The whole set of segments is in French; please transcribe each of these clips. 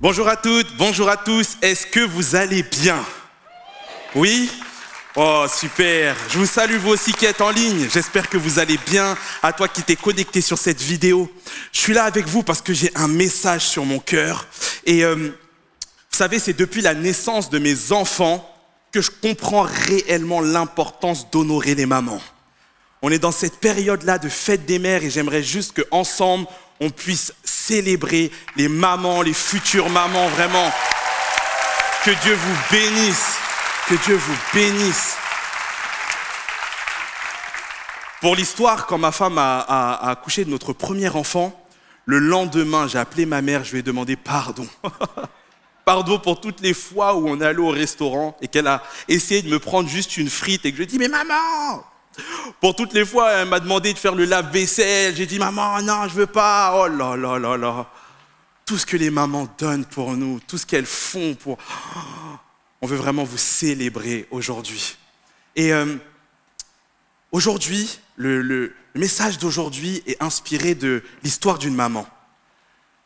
Bonjour à toutes, bonjour à tous. Est-ce que vous allez bien? Oui? Oh, super. Je vous salue vous aussi qui êtes en ligne. J'espère que vous allez bien. À toi qui t'es connecté sur cette vidéo. Je suis là avec vous parce que j'ai un message sur mon cœur. Et vous savez, c'est depuis la naissance de mes enfants que je comprends réellement l'importance d'honorer les mamans. On est dans cette période-là de fête des mères et j'aimerais juste qu'ensemble, on puisse célébrer les mamans, les futures mamans, vraiment. Que Dieu vous bénisse. Que Dieu vous bénisse. Pour l'histoire, quand ma femme a accouché de notre premier enfant, le lendemain, j'ai appelé ma mère, je lui ai demandé pardon. Pardon pour toutes les fois où on est allé au restaurant et qu'elle a essayé de me prendre juste une frite et que je lui ai dit « Mais maman !» Pour toutes les fois, elle m'a demandé de faire le lave-vaisselle. J'ai dit « Maman, non, je veux pas. » Oh là là là là. Tout ce que les mamans donnent pour nous, tout ce qu'elles font pour... On veut vraiment vous célébrer aujourd'hui. Et aujourd'hui, le message d'aujourd'hui est inspiré de l'histoire d'une maman.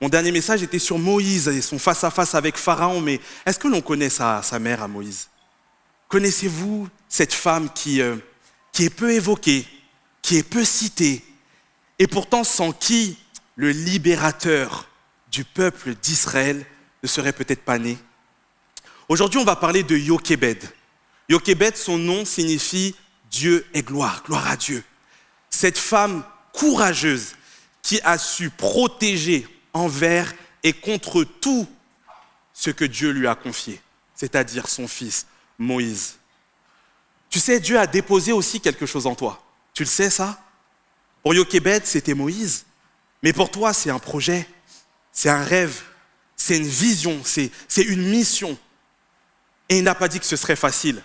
Mon dernier message était sur Moïse et son face-à-face avec Pharaon, mais est-ce que l'on connaît sa mère à Moïse? Connaissez-vous cette femme qui est peu évoquée, qui est peu citée, et pourtant sans qui le libérateur du peuple d'Israël ne serait peut-être pas né? Aujourd'hui, on va parler de Jochebed. Jochebed, son nom signifie Dieu est gloire, gloire à Dieu. Cette femme courageuse qui a su protéger envers et contre tout ce que Dieu lui a confié, c'est-à-dire son fils Moïse. Tu sais, Dieu a déposé aussi quelque chose en toi. Tu le sais ça? Pour Jochebed, c'était Moïse. Mais pour toi, c'est un projet, c'est un rêve, c'est une vision, c'est une mission. Et il n'a pas dit que ce serait facile.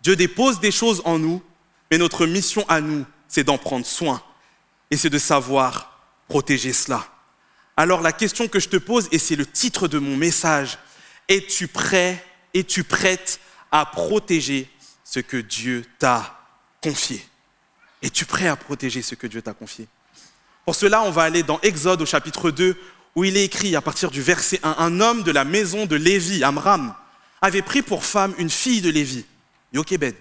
Dieu dépose des choses en nous, mais notre mission à nous, c'est d'en prendre soin. Et c'est de savoir protéger cela. Alors la question que je te pose, et c'est le titre de mon message, es-tu prêt, es-tu prête à protéger ce que Dieu t'a confié? Es-tu prêt à protéger ce que Dieu t'a confié? Pour cela, on va aller dans Exode au chapitre 2, où il est écrit à partir du verset 1, un homme de la maison de Lévi, Amram, avait pris pour femme une fille de Lévi, Jochebed.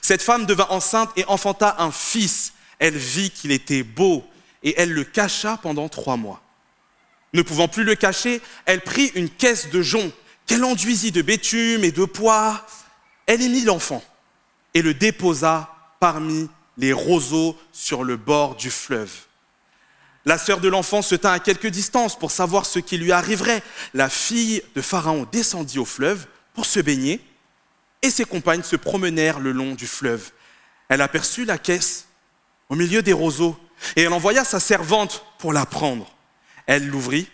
Cette femme devint enceinte et enfanta un fils. Elle vit qu'il était beau et elle le cacha pendant 3 mois. Ne pouvant plus le cacher, elle prit une caisse de jonc qu'elle enduisit de bitume et de poix. Elle y mit l'enfant et le déposa parmi les roseaux sur le bord du fleuve. La sœur de l'enfant se tint à quelque distance pour savoir ce qui lui arriverait. La fille de Pharaon descendit au fleuve pour se baigner et ses compagnes se promenèrent le long du fleuve. Elle aperçut la caisse au milieu des roseaux et elle envoya sa servante pour la prendre. Elle l'ouvrit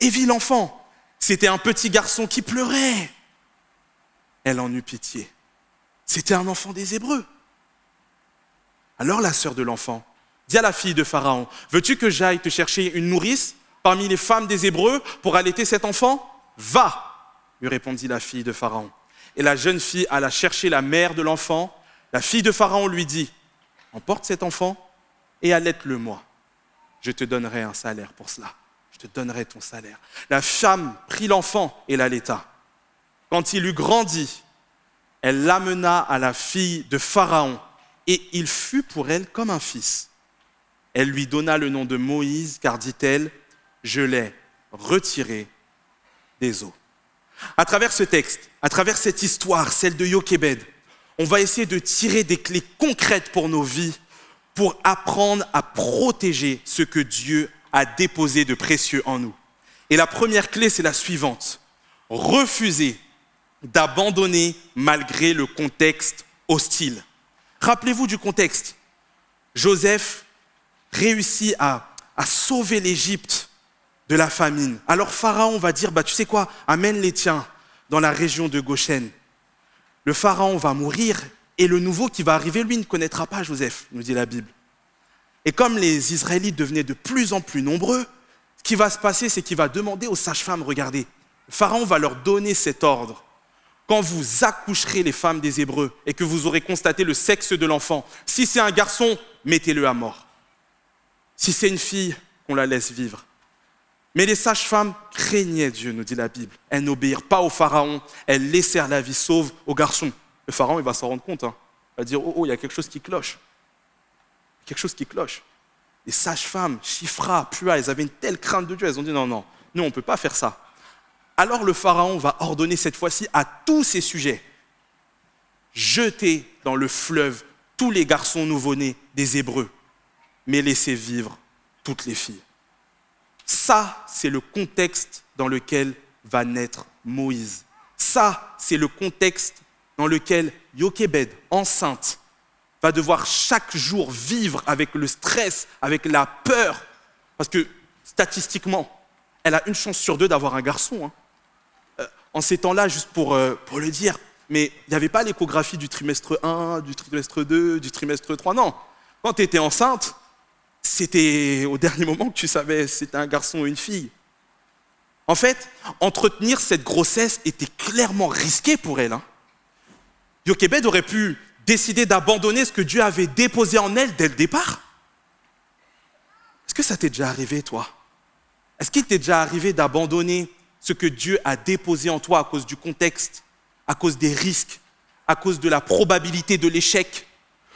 et vit l'enfant. C'était un petit garçon qui pleurait. Elle en eut pitié. C'était un enfant des Hébreux. Alors la sœur de l'enfant dit à la fille de Pharaon, « Veux-tu que j'aille te chercher une nourrice parmi les femmes des Hébreux pour allaiter cet enfant? Va !» lui répondit la fille de Pharaon. Et la jeune fille alla chercher la mère de l'enfant. La fille de Pharaon lui dit, « Emporte cet enfant et allaite-le-moi. Je te donnerai un salaire pour cela. Je te donnerai ton salaire. » La femme prit l'enfant et l'allaita. Quand il eut grandi, elle l'amena à la fille de Pharaon et il fut pour elle comme un fils. Elle lui donna le nom de Moïse, car, dit-elle, je l'ai retiré des eaux. À travers ce texte, à travers cette histoire, celle de Jochebed, on va essayer de tirer des clés concrètes pour nos vies, pour apprendre à protéger ce que Dieu a déposé de précieux en nous. Et la première clé, c'est la suivante. Refuser d'abandonner malgré le contexte hostile. Rappelez-vous du contexte. Joseph réussit à sauver l'Égypte de la famine. Alors Pharaon va dire, tu sais quoi, amène les tiens dans la région de Goshen. Le Pharaon va mourir et le nouveau qui va arriver, lui, ne connaîtra pas Joseph, nous dit la Bible. Et comme les Israélites devenaient de plus en plus nombreux, ce qui va se passer, c'est qu'il va demander aux sages-femmes, regardez, le Pharaon va leur donner cet ordre. Quand vous accoucherez les femmes des Hébreux et que vous aurez constaté le sexe de l'enfant, si c'est un garçon, mettez-le à mort. Si c'est une fille, qu'on la laisse vivre. Mais les sages-femmes craignaient Dieu, nous dit la Bible. Elles n'obéirent pas au Pharaon, elles laissèrent la vie sauve aux garçons. Le Pharaon, il va s'en rendre compte. Il va dire, oh, il y a quelque chose qui cloche. Quelque chose qui cloche. Les sages-femmes, Shifra, Pua, elles avaient une telle crainte de Dieu, elles ont dit, non, nous, on ne peut pas faire ça. Alors le Pharaon va ordonner cette fois-ci à tous ses sujets, jetez dans le fleuve tous les garçons nouveau-nés des Hébreux, mais laissez vivre toutes les filles. Ça, c'est le contexte dans lequel va naître Moïse. Ça, c'est le contexte dans lequel Jochébed, enceinte, va devoir chaque jour vivre avec le stress, avec la peur. Parce que statistiquement, elle a une chance sur 2 d'avoir un garçon. En ces temps-là, juste pour le dire, mais il n'y avait pas l'échographie du trimestre 1, du trimestre 2, du trimestre 3. Non, quand tu étais enceinte, c'était au dernier moment que tu savais si c'était un garçon ou une fille. En fait, entretenir cette grossesse était clairement risqué pour elle. Jochébed aurait pu décider d'abandonner ce que Dieu avait déposé en elle dès le départ. Est-ce que ça t'est déjà arrivé, toi? Est-ce qu'il t'est déjà arrivé d'abandonner ce que Dieu a déposé en toi à cause du contexte, à cause des risques, à cause de la probabilité de l'échec?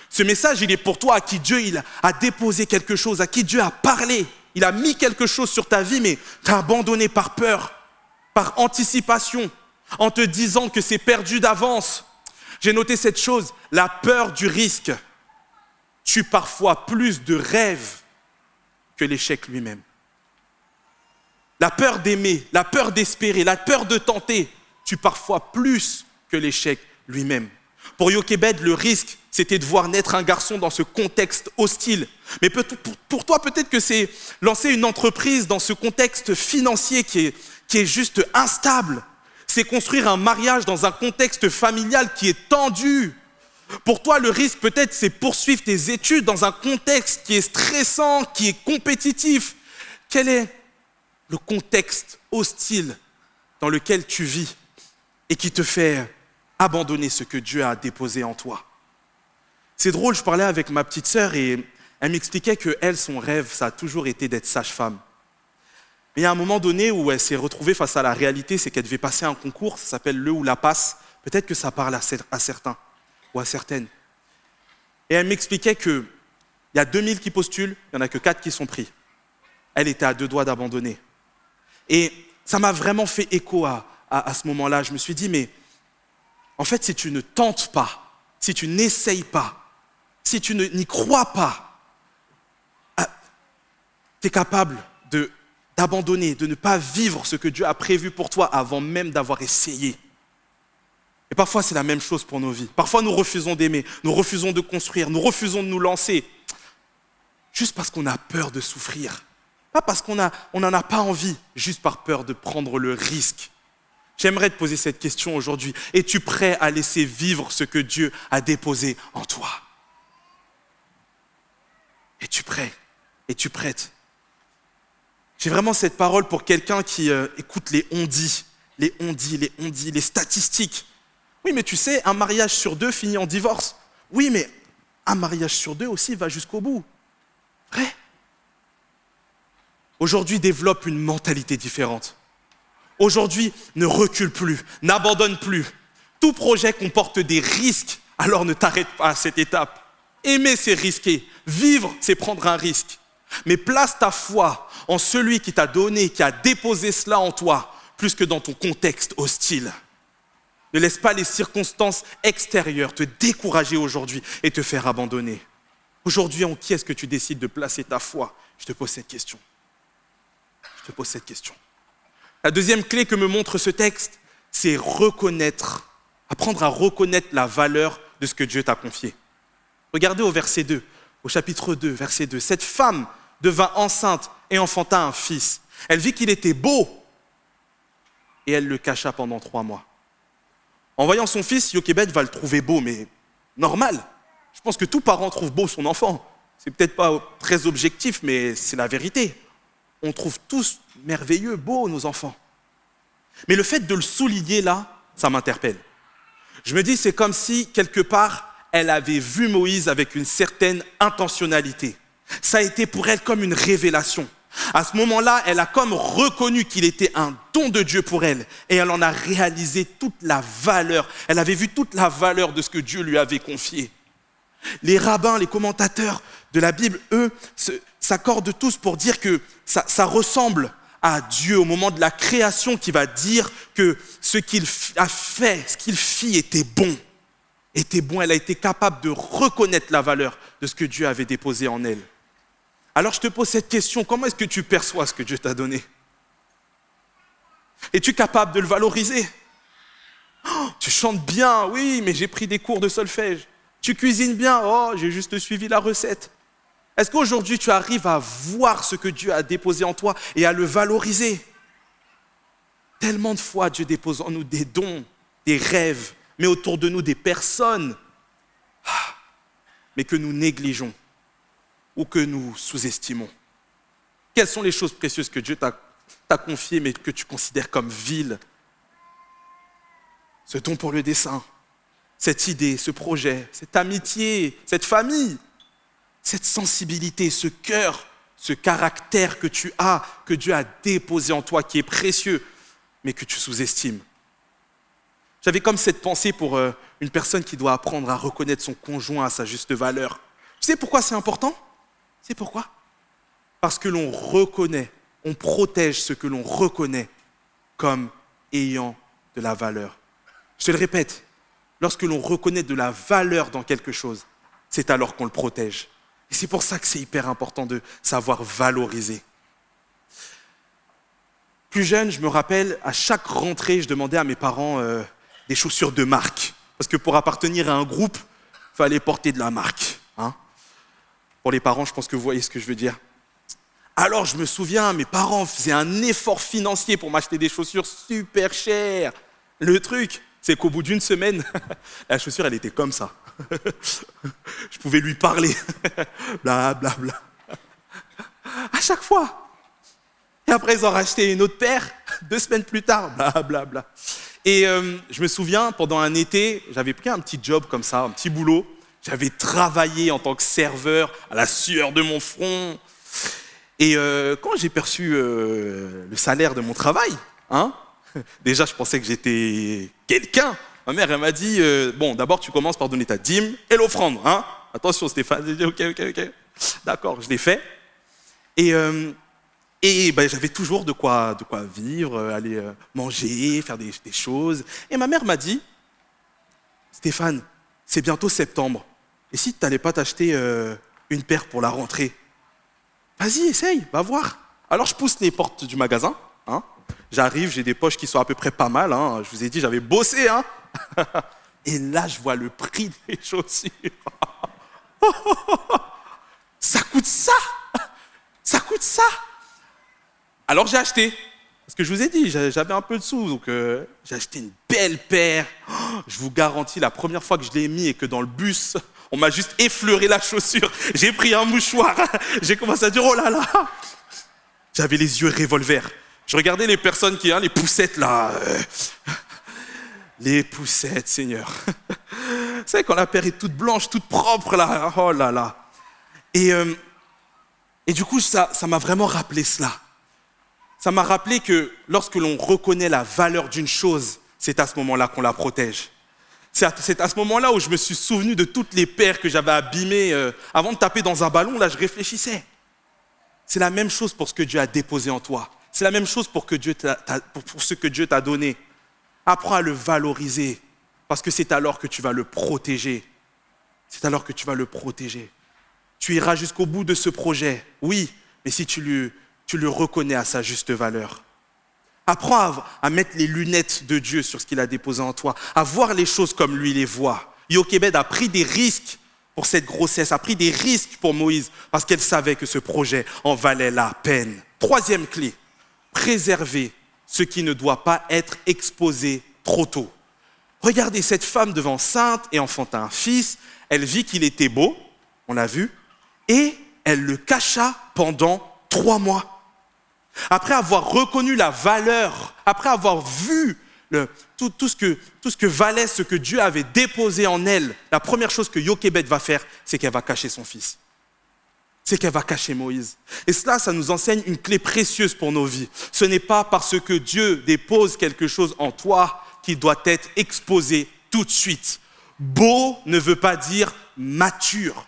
Ce message, il est pour toi à qui Dieu il a déposé quelque chose, à qui Dieu a parlé. Il a mis quelque chose sur ta vie, mais tu as abandonné par peur, par anticipation, en te disant que c'est perdu d'avance. J'ai noté cette chose, la peur du risque tue parfois plus de rêves que l'échec lui-même. La peur d'aimer, la peur d'espérer, la peur de tenter tue parfois plus que l'échec lui-même. Pour Jochébed, le risque, c'était de voir naître un garçon dans ce contexte hostile. Mais pour toi, peut-être que c'est lancer une entreprise dans ce contexte financier qui est juste instable. C'est construire un mariage dans un contexte familial qui est tendu. Pour toi, le risque, peut-être, c'est poursuivre tes études dans un contexte qui est stressant, qui est compétitif. Quel est le contexte hostile dans lequel tu vis et qui te fait abandonner ce que Dieu a déposé en toi? C'est drôle, je parlais avec ma petite sœur et elle m'expliquait que elle, son rêve, ça a toujours été d'être sage-femme. Mais il y a un moment donné où elle s'est retrouvée face à la réalité, c'est qu'elle devait passer un concours, ça s'appelle Le ou la passe. Peut-être que ça parle à certains ou à certaines. Et elle m'expliquait qu'il y a 2000 qui postulent, il n'y en a que 4 qui sont pris. Elle était à 2 doigts d'abandonner. Et ça m'a vraiment fait écho à ce moment-là. Je me suis dit, mais en fait, si tu ne tentes pas, si tu n'essayes pas, si tu n'y crois pas, tu es capable d'abandonner, de ne pas vivre ce que Dieu a prévu pour toi avant même d'avoir essayé. Et parfois, c'est la même chose pour nos vies. Parfois, nous refusons d'aimer, nous refusons de construire, nous refusons de nous lancer, juste parce qu'on a peur de souffrir. Pas parce qu'on n'en a pas envie, juste par peur de prendre le risque. J'aimerais te poser cette question aujourd'hui. Es-tu prêt à laisser vivre ce que Dieu a déposé en toi? Es-tu prêt? Es-tu prête? J'ai vraiment cette parole pour quelqu'un qui écoute les on-dit, les statistiques. Oui, mais tu sais, un mariage sur 2 finit en divorce. Oui, mais un mariage sur 2 aussi va jusqu'au bout. Vrai? Aujourd'hui, développe une mentalité différente. Aujourd'hui, ne recule plus, n'abandonne plus. Tout projet comporte des risques, alors ne t'arrête pas à cette étape. Aimer, c'est risquer. Vivre, c'est prendre un risque. Mais place ta foi en celui qui t'a donné, qui a déposé cela en toi, plus que dans ton contexte hostile. Ne laisse pas les circonstances extérieures te décourager aujourd'hui et te faire abandonner. Aujourd'hui, en qui est-ce que tu décides de placer ta foi? Je te pose cette question. La deuxième clé que me montre ce texte, c'est apprendre à reconnaître la valeur de ce que Dieu t'a confié. Regardez au verset 2, au chapitre 2, verset 2. Cette femme devint enceinte et enfanta un fils. Elle vit qu'il était beau et elle le cacha pendant 3 mois. En voyant son fils, Jochébed va le trouver beau, mais normal. Je pense que tout parent trouve beau son enfant. C'est peut-être pas très objectif, mais c'est la vérité. On trouve tous merveilleux, beaux, nos enfants. Mais le fait de le souligner là, ça m'interpelle. Je me dis, c'est comme si, quelque part, elle avait vu Moïse avec une certaine intentionnalité. Ça a été pour elle comme une révélation. À ce moment-là, elle a comme reconnu qu'il était un don de Dieu pour elle et elle en a réalisé toute la valeur. Elle avait vu toute la valeur de ce que Dieu lui avait confié. Les rabbins, les commentateurs de la Bible, eux, s'accordent tous pour dire que ça ressemble à Dieu au moment de la création qui va dire que ce qu'il a fait, ce qu'il fit était bon. Elle a été capable de reconnaître la valeur de ce que Dieu avait déposé en elle. Alors je te pose cette question, comment est-ce que tu perçois ce que Dieu t'a donné? Es-tu capable de le valoriser? Tu chantes bien, oui, mais j'ai pris des cours de solfège. Tu cuisines bien, oh, j'ai juste suivi la recette. Est-ce qu'aujourd'hui tu arrives à voir ce que Dieu a déposé en toi et à le valoriser? Tellement de fois Dieu dépose en nous des dons, des rêves, mais autour de nous des personnes, mais que nous négligeons ou que nous sous-estimons. Quelles sont les choses précieuses que Dieu t'a confiées mais que tu considères comme viles? Ce don pour le dessin, cette idée, ce projet, cette amitié, cette famille, cette sensibilité, ce cœur, ce caractère que tu as, que Dieu a déposé en toi, qui est précieux, mais que tu sous-estimes. J'avais comme cette pensée pour une personne qui doit apprendre à reconnaître son conjoint à sa juste valeur. Tu sais pourquoi c'est important? C'est pourquoi? Parce que l'on reconnaît, on protège ce que l'on reconnaît comme ayant de la valeur. Je te le répète, lorsque l'on reconnaît de la valeur dans quelque chose, c'est alors qu'on le protège. Et c'est pour ça que c'est hyper important de savoir valoriser. Plus jeune, je me rappelle, à chaque rentrée, je demandais à mes parents des chaussures de marque. Parce que pour appartenir à un groupe, il fallait porter de la marque. Hein. Pour les parents, je pense que vous voyez ce que je veux dire. Alors, je me souviens, mes parents faisaient un effort financier pour m'acheter des chaussures super chères. Le truc, c'est qu'au bout d'une semaine, la chaussure, elle était comme ça. Je pouvais lui parler. Bla, bla, bla. À chaque fois. Et après, ils ont racheté une autre paire, 2 semaines plus tard. Bla, bla, bla. Et je me souviens, pendant un été, j'avais pris un petit job comme ça, un petit boulot. J'avais travaillé en tant que serveur à la sueur de mon front. Et quand j'ai perçu le salaire de mon travail, déjà je pensais que j'étais quelqu'un. Ma mère, elle m'a dit, bon, d'abord tu commences par donner ta dîme et l'offrande. Attention Stéphane, j'ai dit ok. D'accord, je l'ai fait. Et j'avais toujours de quoi vivre, aller manger, faire des choses. Et ma mère m'a dit, Stéphane, c'est bientôt septembre. Et si tu n'allais pas t'acheter une paire pour la rentrée? Vas-y, essaye, va voir. Alors je pousse les portes du magasin. J'arrive, j'ai des poches qui sont à peu près pas mal. Je vous ai dit, j'avais bossé. Et là, je vois le prix des chaussures. Ça coûte ça. Ça coûte ça. Alors j'ai acheté. Parce que je vous ai dit, j'avais un peu de sous. Donc j'ai acheté une belle paire. Je vous garantis, la première fois que je l'ai mis et que dans le bus, on m'a juste effleuré la chaussure. J'ai pris un mouchoir. J'ai commencé à dire, oh là là. J'avais les yeux revolver. Je regardais les personnes les poussettes là. Les poussettes, Seigneur. Vous savez, quand la paire est toute blanche, toute propre là. Oh là là. Et du coup, ça m'a vraiment rappelé cela. Ça m'a rappelé que lorsque l'on reconnaît la valeur d'une chose, c'est à ce moment-là qu'on la protège. C'est à ce moment-là où je me suis souvenu de toutes les paires que j'avais abîmées. Avant de taper dans un ballon, là, je réfléchissais. C'est la même chose pour ce que Dieu a déposé en toi. C'est la même chose pour ce que Dieu t'a donné. Apprends à le valoriser, parce que c'est alors que tu vas le protéger. C'est alors que tu vas le protéger. Tu iras jusqu'au bout de ce projet, oui, mais si tu le reconnais à sa juste valeur. Apprends à mettre les lunettes de Dieu sur ce qu'il a déposé en toi, à voir les choses comme lui les voit. Jochebed a pris des risques pour cette grossesse, a pris des risques pour Moïse, parce qu'elle savait que ce projet en valait la peine. 3e clé, préserver ce qui ne doit pas être exposé trop tôt. Regardez, cette femme devant enceinte et enfanta un fils, elle vit qu'il était beau, on l'a vu, et elle le cacha pendant 3 mois. Après avoir reconnu la valeur, après avoir vu tout ce que valait ce que Dieu avait déposé en elle, la première chose que Jochebed va faire, c'est qu'elle va cacher son fils. c'est qu'elle va cacher Moïse. Et cela, ça nous enseigne une clé précieuse pour nos vies. Ce n'est pas parce que Dieu dépose quelque chose en toi qu'il doit être exposé tout de suite. Beau ne veut pas dire mature.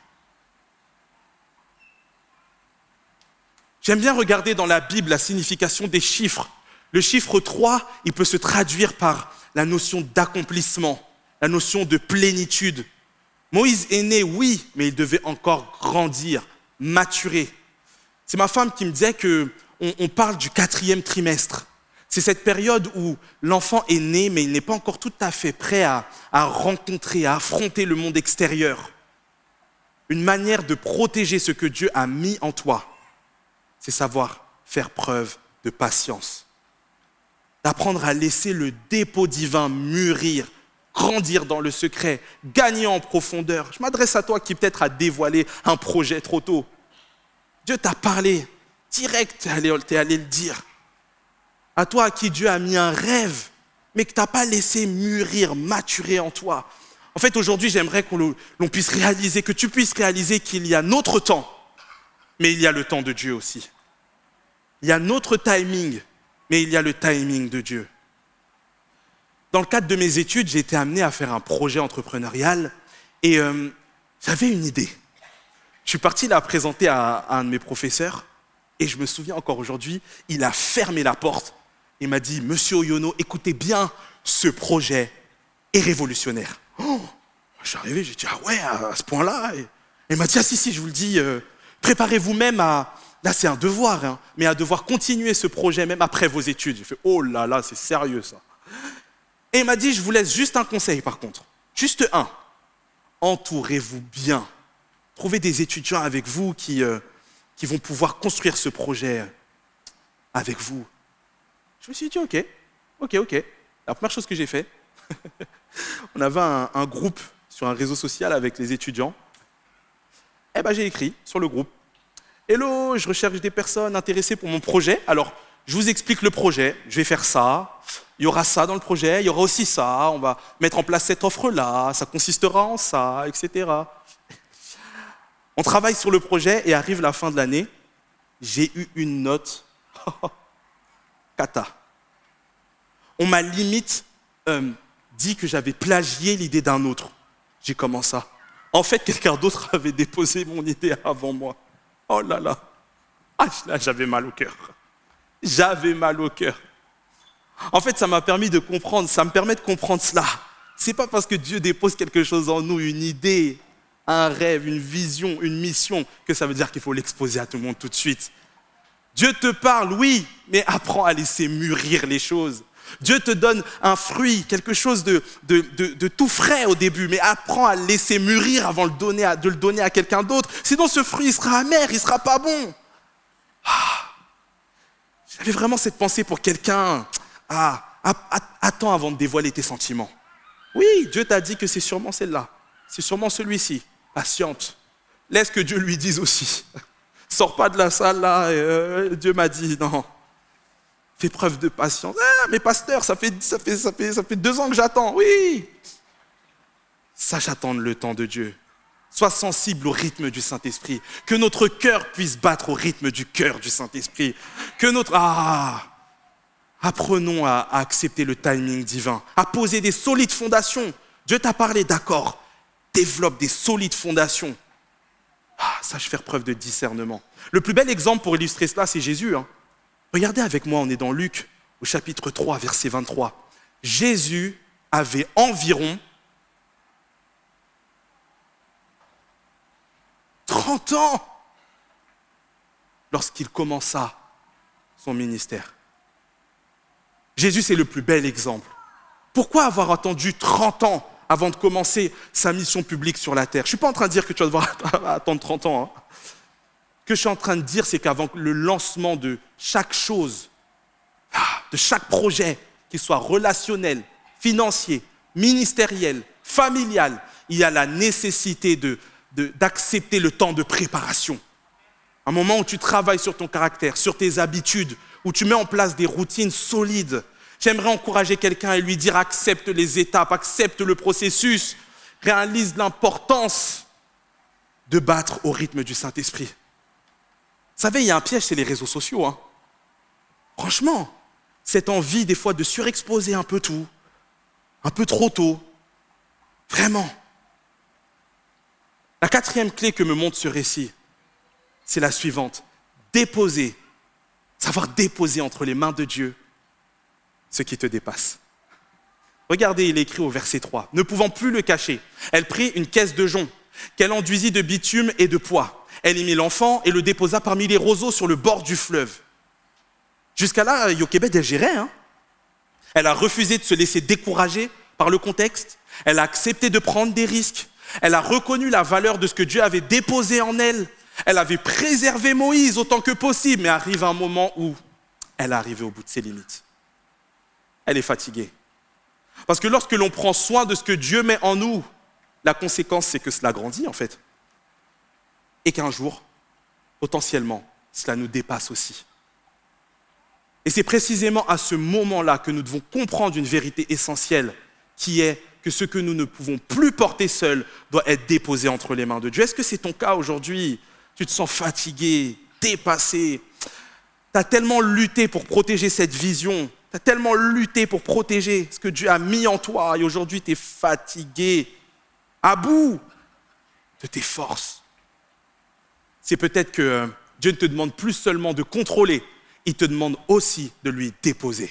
J'aime bien regarder dans la Bible la signification des chiffres. Le chiffre 3, il peut se traduire par la notion d'accomplissement, la notion de plénitude. Moïse est né, oui, mais il devait encore grandir, maturer. C'est ma femme qui me disait qu'on parle du 4e trimestre. C'est cette période où l'enfant est né, mais il n'est pas encore tout à fait prêt à rencontrer, à affronter le monde extérieur. Une manière de protéger ce que Dieu a mis en toi, c'est savoir faire preuve de patience. D'apprendre à laisser le dépôt divin mûrir, grandir dans le secret, gagner en profondeur. Je m'adresse à toi qui peut-être a dévoilé un projet trop tôt. Dieu t'a parlé, direct, t'es allé le dire. À toi à qui Dieu a mis un rêve, mais que tu n'as pas laissé mûrir, maturer en toi. En fait, aujourd'hui, j'aimerais qu'on puisse réaliser, que tu puisses réaliser qu'il y a notre temps, mais il y a le temps de Dieu aussi. Il y a notre timing, mais il y a le timing de Dieu. Dans le cadre de mes études, j'ai été amené à faire un projet entrepreneurial et j'avais une idée. Je suis parti la présenter à un de mes professeurs et je me souviens encore aujourd'hui, il a fermé la porte et m'a dit « Monsieur Oyono, écoutez bien, ce projet est révolutionnaire. » Je suis arrivé, j'ai dit « Ah ouais, à ce point-là ?» Et il m'a dit « Ah si, je vous le dis, préparez-vous même à… » Là, c'est un devoir, hein, mais à devoir continuer ce projet même après vos études. J'ai fait « Oh là là, c'est sérieux ça. » Et il m'a dit « Je vous laisse juste un conseil par contre. Juste un. Entourez-vous bien. Trouvez des étudiants avec vous qui vont pouvoir construire ce projet avec vous. » Je me suis dit « Ok. » La première chose que j'ai fait, on avait un groupe sur un réseau social avec les étudiants. Eh ben, j'ai écrit sur le groupe. Hello, je recherche des personnes intéressées pour mon projet. Alors, je vous explique le projet. Je vais faire ça. Il y aura ça dans le projet. Il y aura aussi ça. On va mettre en place cette offre-là. Ça consistera en ça, etc. On travaille sur le projet et arrive la fin de l'année. J'ai eu une note cata. On m'a limite dit que j'avais plagié l'idée d'un autre. J'ai commencé ça. En fait, quelqu'un d'autre avait déposé mon idée avant moi. Oh là là. Ah, là, j'avais mal au cœur. J'avais mal au cœur. En fait, ça m'a permis de comprendre, ça me permet de comprendre cela. C'est pas parce que Dieu dépose quelque chose en nous, une idée, un rêve, une vision, une mission, que ça veut dire qu'il faut l'exposer à tout le monde tout de suite. Dieu te parle, oui, mais apprends à laisser mûrir les choses. Dieu te donne un fruit, quelque chose de tout frais au début, mais apprends à le laisser mûrir avant de le donner à quelqu'un d'autre. Sinon, ce fruit, il sera amer, il ne sera pas bon. J'avais vraiment cette pensée pour quelqu'un. Attends avant de dévoiler tes sentiments. Oui, Dieu t'a dit que c'est sûrement celle-là. C'est sûrement celui-ci. Patiente. Laisse que Dieu lui dise aussi. Sors pas de la salle là, Dieu m'a dit, non. Fais preuve de patience. Ah, mais pasteur, ça fait 2 ans que j'attends. Oui. Sache attendre le temps de Dieu. Sois sensible au rythme du Saint-Esprit. Que notre cœur puisse battre au rythme du cœur du Saint-Esprit. Que notre… Apprenons à accepter le timing divin, à poser des solides fondations. Dieu t'a parlé, d'accord. Développe des solides fondations. Sache faire preuve de discernement. Le plus bel exemple pour illustrer cela, c'est Jésus. Regardez avec moi, on est dans Luc, au chapitre 3, verset 23. Jésus avait environ 30 ans lorsqu'il commença son ministère. Jésus, c'est le plus bel exemple. Pourquoi avoir attendu 30 ans avant de commencer sa mission publique sur la terre? Je ne suis pas en train de dire que tu vas devoir attendre 30 ans. Ce que je suis en train de dire, c'est qu'avant le lancement de chaque chose, de chaque projet, qu'il soit relationnel, financier, ministériel, familial, il y a la nécessité d'accepter le temps de préparation. Un moment où tu travailles sur ton caractère, sur tes habitudes, où tu mets en place des routines solides. J'aimerais encourager quelqu'un et lui dire accepte les étapes, accepte le processus, réalise l'importance de battre au rythme du Saint-Esprit. Vous savez, il y a un piège, c'est les réseaux sociaux. Hein. Franchement, cette envie des fois de surexposer un peu tout, un peu trop tôt. Vraiment. La quatrième clé que me montre ce récit, c'est la suivante. Déposer, savoir déposer entre les mains de Dieu ce qui te dépasse. Regardez, il est écrit au verset 3. Ne pouvant plus le cacher, elle prit une caisse de jonc qu'elle enduisit de bitume et de pois. Elle y mit l'enfant et le déposa parmi les roseaux sur le bord du fleuve. Jusqu'à là, Jochebed, elle gérait. Hein. Elle a refusé de se laisser décourager par le contexte. Elle a accepté de prendre des risques. Elle a reconnu la valeur de ce que Dieu avait déposé en elle. Elle avait préservé Moïse autant que possible, mais arrive un moment où elle est arrivée au bout de ses limites. Elle est fatiguée. Parce que lorsque l'on prend soin de ce que Dieu met en nous, la conséquence, c'est que cela grandit en fait. Et qu'un jour, potentiellement, cela nous dépasse aussi. Et c'est précisément à ce moment-là que nous devons comprendre une vérité essentielle, qui est que ce que nous ne pouvons plus porter seuls doit être déposé entre les mains de Dieu. Est-ce que c'est ton cas aujourd'hui? Tu te sens fatigué, dépassé. Tu as tellement lutté pour protéger cette vision. Tu as tellement lutté pour protéger ce que Dieu a mis en toi. Et aujourd'hui, tu es fatigué, à bout de tes forces. C'est peut-être que Dieu ne te demande plus seulement de contrôler, il te demande aussi de lui déposer.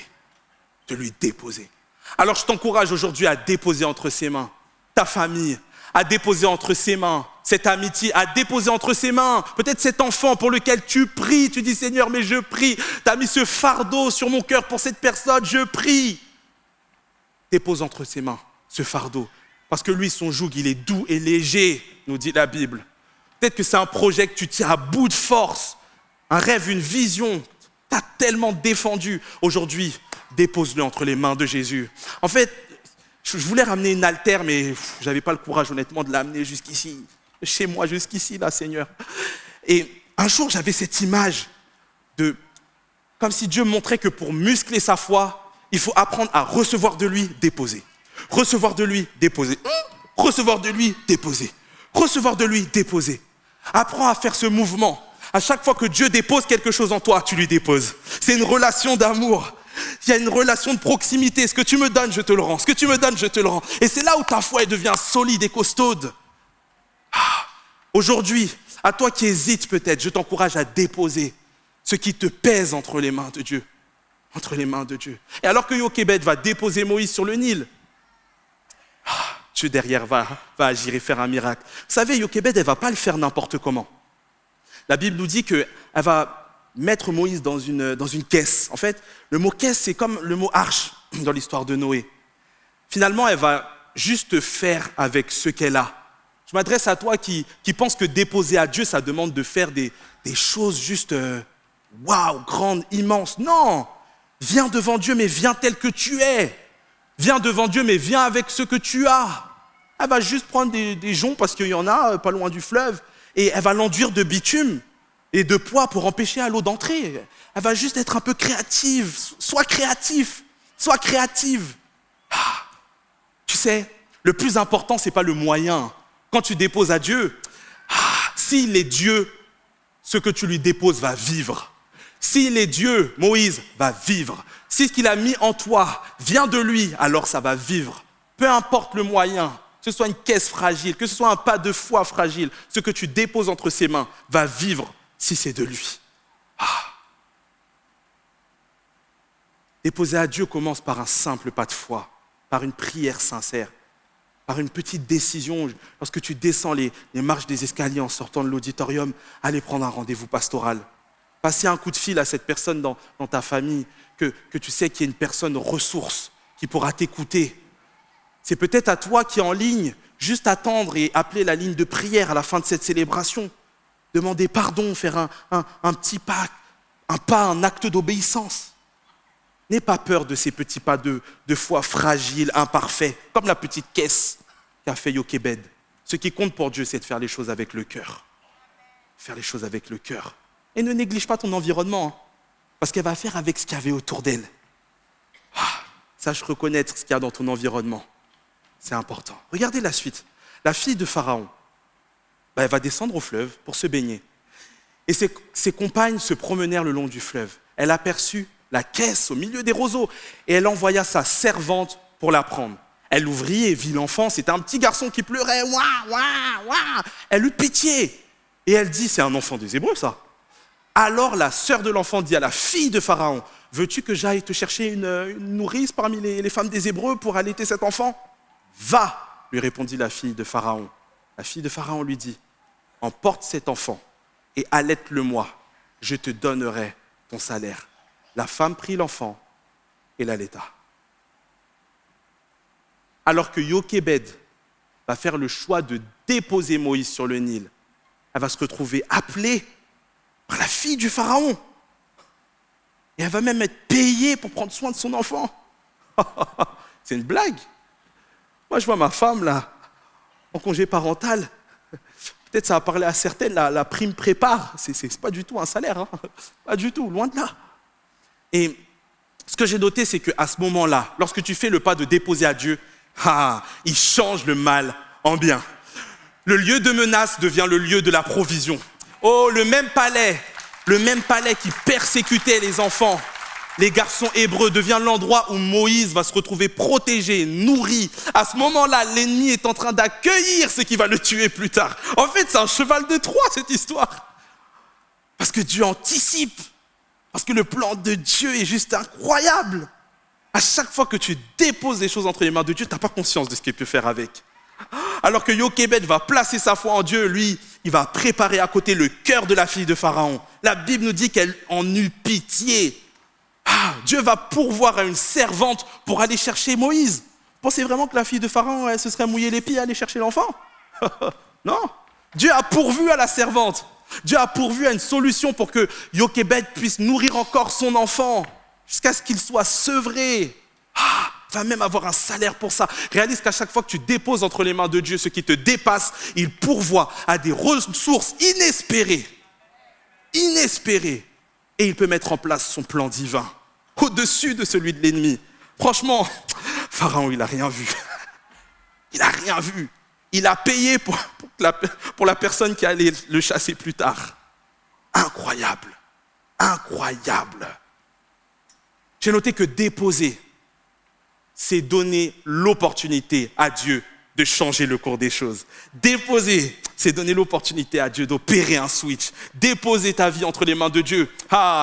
De lui déposer. Alors je t'encourage aujourd'hui à déposer entre ses mains ta famille, à déposer entre ses mains cette amitié, à déposer entre ses mains peut-être cet enfant pour lequel tu pries. Tu dis Seigneur, mais je prie. Tu as mis ce fardeau sur mon cœur pour cette personne, je prie. Dépose entre ses mains ce fardeau. Parce que lui, son joug, il est doux et léger, nous dit la Bible. Peut-être que c'est un projet que tu tiens à bout de force, un rêve, une vision. Tu as tellement défendu. Aujourd'hui, dépose-le entre les mains de Jésus. En fait, je voulais ramener une altère, mais je n'avais pas le courage, honnêtement, de l'amener jusqu'ici, chez moi, jusqu'ici, là, Seigneur. Et un jour, j'avais cette image de, comme si Dieu montrait que pour muscler sa foi, il faut apprendre à recevoir de lui, déposer. Recevoir de lui, déposer. Recevoir de lui, déposer. Recevoir de lui, déposer. Apprends à faire ce mouvement. À chaque fois que Dieu dépose quelque chose en toi, tu lui déposes. C'est une relation d'amour. Il y a une relation de proximité. Ce que tu me donnes, je te le rends. Ce que tu me donnes, je te le rends. Et c'est là où ta foi elle devient solide et costaude. Aujourd'hui, à toi qui hésites peut-être, je t'encourage à déposer ce qui te pèse entre les mains de Dieu. Entre les mains de Dieu. Et alors que Jochebed va déposer Moïse sur le Nil, Dieu derrière va agir et faire un miracle. Vous savez, Jochebed, elle ne va pas le faire n'importe comment. La Bible nous dit qu'elle va mettre Moïse dans une caisse. En fait, le mot caisse, c'est comme le mot arche dans l'histoire de Noé. Finalement, elle va juste faire avec ce qu'elle a. Je m'adresse à toi qui pense que déposer à Dieu, ça demande de faire des choses juste waouh, grandes, immenses. Non! Viens devant Dieu, mais viens tel que tu es. Viens devant Dieu, mais viens avec ce que tu as. Elle va juste prendre des joncs, parce qu'il y en a pas loin du fleuve, et elle va l'enduire de bitume et de poids pour empêcher à l'eau d'entrer. Elle va juste être un peu créative. Sois créatif, sois créative. Tu sais, le plus important, ce n'est pas le moyen. Quand tu déposes à Dieu, s'il est Dieu, ce que tu lui déposes va vivre. S'il est Dieu, Moïse va vivre. Si ce qu'il a mis en toi vient de lui, alors ça va vivre. Peu importe le moyen, que ce soit une caisse fragile, que ce soit un pas de foi fragile, ce que tu déposes entre ses mains va vivre si c'est de lui. Déposer à Dieu commence par un simple pas de foi, par une prière sincère, par une petite décision. Lorsque tu descends les marches des escaliers en sortant de l'auditorium, allez prendre un rendez-vous pastoral. Passer un coup de fil à cette personne dans ta famille, que tu sais qu'il y a une personne ressource qui pourra t'écouter. C'est peut-être à toi qui est en ligne, juste attendre et appeler la ligne de prière à la fin de cette célébration. Demander pardon, faire un petit pas, un acte d'obéissance. N'aie pas peur de ces petits pas de foi fragiles, imparfaits, comme la petite caisse qu'a fait Jochebed. Ce qui compte pour Dieu, c'est de faire les choses avec le cœur. Faire les choses avec le cœur. Et ne néglige pas ton environnement, parce qu'elle va faire avec ce qu'il y avait autour d'elle. Sache reconnaître ce qu'il y a dans ton environnement. C'est important. Regardez la suite. La fille de Pharaon, elle va descendre au fleuve pour se baigner. Et ses compagnes se promenèrent le long du fleuve. Elle aperçut la caisse au milieu des roseaux et elle envoya sa servante pour la prendre. Elle l'ouvrit et vit l'enfant, c'était un petit garçon qui pleurait. Ouah, ouah, ouah. Elle eut pitié et elle dit, c'est un enfant des Hébreux ça. Alors la sœur de l'enfant dit à la fille de Pharaon, veux-tu que j'aille te chercher une nourrice parmi les femmes des Hébreux pour allaiter cet enfant? Va, lui répondit la fille de Pharaon. La fille de Pharaon lui dit, emporte cet enfant et allaite-le-moi, je te donnerai ton salaire. La femme prit l'enfant et l'allaita. Alors que Jochébed va faire le choix de déposer Moïse sur le Nil, elle va se retrouver appelée par la fille du Pharaon. Et elle va même être payée pour prendre soin de son enfant. C'est une blague. Moi, je vois ma femme, là, en congé parental. Peut-être ça va parler à certaines, la prime prépare. C'est pas du tout un salaire. Hein. Pas du tout, loin de là. Et ce que j'ai noté, c'est qu'à ce moment-là, lorsque tu fais le pas de déposer à Dieu, il change le mal en bien. Le lieu de menace devient le lieu de la provision. Oh, le même palais qui persécutait les enfants, les garçons hébreux, devient l'endroit où Moïse va se retrouver protégé, nourri. À ce moment-là, l'ennemi est en train d'accueillir ce qui va le tuer plus tard. En fait, c'est un cheval de Troie, cette histoire. Parce que Dieu anticipe. Parce que le plan de Dieu est juste incroyable. À chaque fois que tu déposes les choses entre les mains de Dieu, tu n'as pas conscience de ce qu'il peut faire avec. Alors que Jochébed va placer sa foi en Dieu, lui, il va préparer à côté le cœur de la fille de Pharaon. La Bible nous dit qu'elle en eut pitié. Dieu va pourvoir à une servante pour aller chercher Moïse. Pensez vraiment que la fille de Pharaon, elle se serait mouillée les pieds à aller chercher l'enfant? Non. Dieu a pourvu à la servante. Dieu a pourvu à une solution pour que Jochébed puisse nourrir encore son enfant jusqu'à ce qu'il soit sevré. Va même avoir un salaire pour ça. Réalise qu'à chaque fois que tu déposes entre les mains de Dieu ce qui te dépasse, il pourvoit à des ressources inespérées. Inespérées. Et il peut mettre en place son plan divin, au-dessus de celui de l'ennemi. Franchement, Pharaon, il n'a rien vu. Il n'a rien vu. Il a payé pour la personne qui allait le chasser plus tard. Incroyable. Incroyable. J'ai noté que déposer, c'est donner l'opportunité à Dieu de changer le cours des choses. Déposer, c'est donner l'opportunité à Dieu d'opérer un switch. Déposer ta vie entre les mains de Dieu,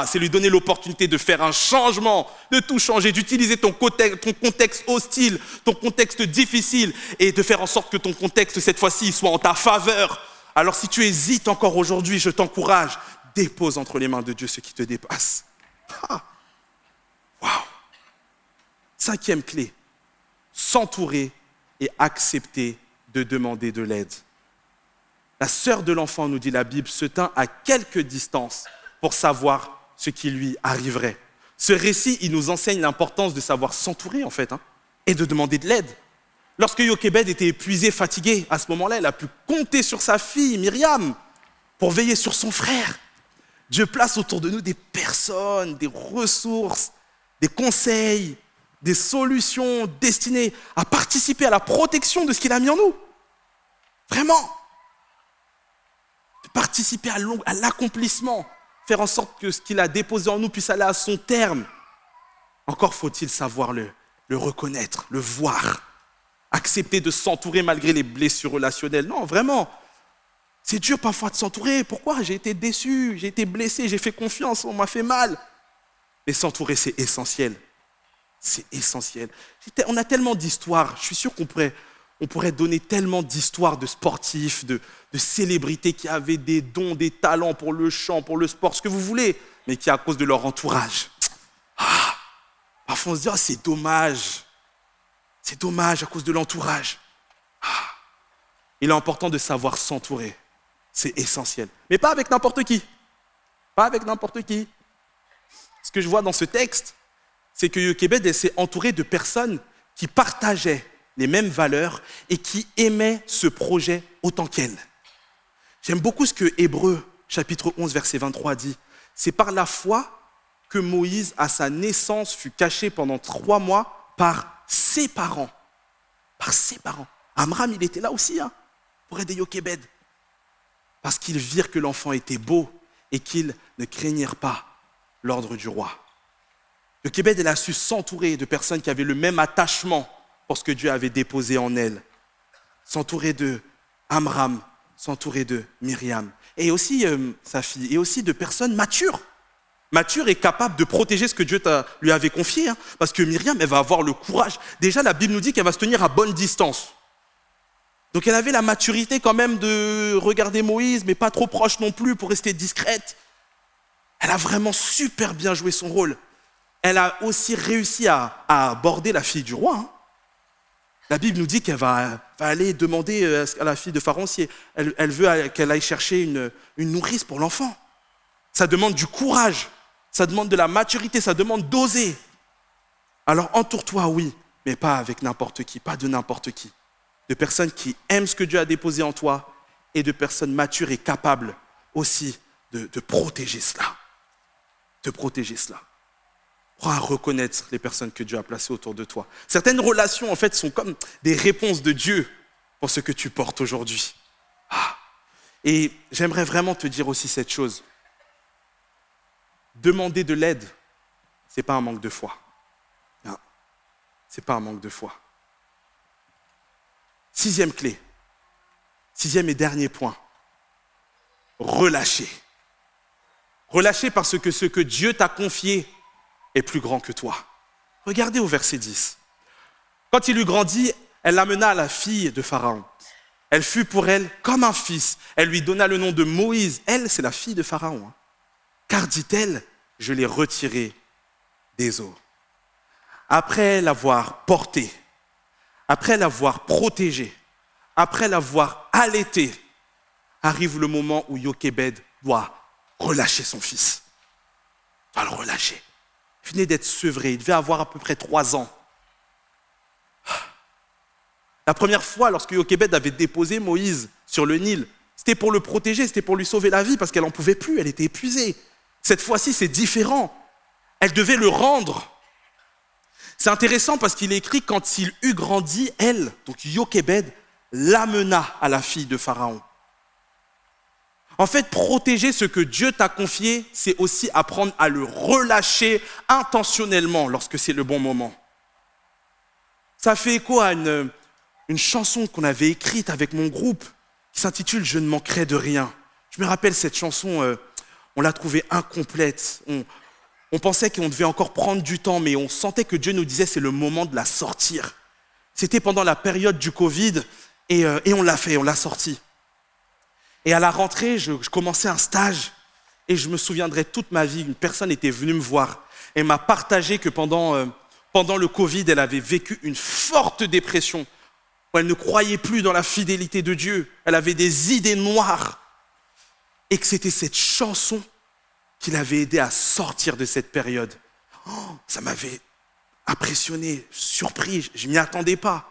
c'est lui donner l'opportunité de faire un changement, de tout changer, d'utiliser ton contexte hostile, ton contexte difficile et de faire en sorte que ton contexte, cette fois-ci, soit en ta faveur. Alors si tu hésites encore aujourd'hui, je t'encourage, dépose entre les mains de Dieu ce qui te dépasse. Waouh! 5e clé, s'entourer et accepter de demander de l'aide. La sœur de l'enfant, nous dit la Bible, se tint à quelque distance pour savoir ce qui lui arriverait. Ce récit, il nous enseigne l'importance de savoir s'entourer, en fait, et de demander de l'aide. Lorsque Jochébed était épuisé, fatigué, à ce moment-là, il a pu compter sur sa fille, Myriam, pour veiller sur son frère. Dieu place autour de nous des personnes, des ressources, des conseils, des solutions destinées à participer à la protection de ce qu'il a mis en nous. Vraiment. Participer à l'accomplissement, faire en sorte que ce qu'il a déposé en nous puisse aller à son terme. Encore faut-il savoir le reconnaître, le voir, accepter de s'entourer malgré les blessures relationnelles. Non, vraiment, c'est dur parfois de s'entourer. Pourquoi? J'ai été déçu, j'ai été blessé, j'ai fait confiance, on m'a fait mal. Mais s'entourer, c'est essentiel. C'est essentiel. On a tellement d'histoires. Je suis sûr qu'on pourrait donner tellement d'histoires de sportifs, de célébrités qui avaient des dons, des talents pour le chant, pour le sport, ce que vous voulez, mais qui, à cause de leur entourage, parfois on se dit, c'est dommage. C'est dommage à cause de l'entourage. Il est important de savoir s'entourer. C'est essentiel. Mais pas avec n'importe qui. Pas avec n'importe qui. Ce que je vois dans ce texte, c'est que Jochébed s'est entouré de personnes qui partageaient les mêmes valeurs et qui aimaient ce projet autant qu'elle. J'aime beaucoup ce que Hébreux, chapitre 11, verset 23 dit. C'est par la foi que Moïse, à sa naissance, fut caché pendant 3 mois par ses parents. Par ses parents. Amram, il était là aussi, pour aider Jochébed. Parce qu'ils virent que l'enfant était beau et qu'ils ne craignirent pas l'ordre du roi. Jochébed, elle a su s'entourer de personnes qui avaient le même attachement pour ce que Dieu avait déposé en elle. S'entourer de Amram, s'entourer de Myriam, et aussi sa fille, et aussi de personnes matures et capables de protéger ce que Dieu lui avait confié. Parce que Myriam, elle va avoir le courage. Déjà, la Bible nous dit qu'elle va se tenir à bonne distance. Donc elle avait la maturité quand même de regarder Moïse, mais pas trop proche non plus pour rester discrète. Elle a vraiment super bien joué son rôle. Elle a aussi réussi à aborder la fille du roi. La Bible nous dit qu'elle va aller demander à la fille de Pharaon si elle veut qu'elle aille chercher une nourrice pour l'enfant. Ça demande du courage, ça demande de la maturité, ça demande d'oser. Alors entoure-toi, oui, mais pas avec n'importe qui, pas de n'importe qui. De personnes qui aiment ce que Dieu a déposé en toi et de personnes matures et capables aussi de protéger cela. De protéger cela. Apprends à reconnaître les personnes que Dieu a placées autour de toi. Certaines relations, en fait, sont comme des réponses de Dieu pour ce que tu portes aujourd'hui. Et j'aimerais vraiment te dire aussi cette chose. Demander de l'aide, ce n'est pas un manque de foi. Non, ce n'est pas un manque de foi. Sixième clé, sixième et dernier point, relâcher. Relâcher parce que ce que Dieu t'a confié est plus grand que toi. Regardez au verset 10. Quand il eut grandi, elle l'amena à la fille de Pharaon. Elle fut pour elle comme un fils. Elle lui donna le nom de Moïse. Elle, c'est la fille de Pharaon. Car, dit-elle, je l'ai retiré des eaux. Après l'avoir porté, après l'avoir protégé, après l'avoir allaité, arrive le moment où Jochébed doit relâcher son fils. Il doit le relâcher. Il venait d'être sevré, il devait avoir à peu près 3 ans. La première fois, lorsque Jochébed avait déposé Moïse sur le Nil, c'était pour le protéger, c'était pour lui sauver la vie, parce qu'elle n'en pouvait plus, elle était épuisée. Cette fois-ci, c'est différent. Elle devait le rendre. C'est intéressant parce qu'il est écrit, quand il eut grandi, elle, donc Jochébed, l'amena à la fille de Pharaon. En fait, protéger ce que Dieu t'a confié, c'est aussi apprendre à le relâcher intentionnellement lorsque c'est le bon moment. Ça fait écho à une chanson qu'on avait écrite avec mon groupe qui s'intitule « Je ne manquerai de rien ». Je me rappelle cette chanson, on l'a trouvée incomplète. On pensait qu'on devait encore prendre du temps, mais on sentait que Dieu nous disait c'est le moment de la sortir. C'était pendant la période du Covid et on l'a fait, on l'a sorti. Et à la rentrée, je commençais un stage et je me souviendrai toute ma vie, une personne était venue me voir et m'a partagé que pendant le Covid, elle avait vécu une forte dépression où elle ne croyait plus dans la fidélité de Dieu. Elle avait des idées noires et que c'était cette chanson qui l'avait aidé à sortir de cette période. Ça m'avait impressionné, surpris, je ne m'y attendais pas.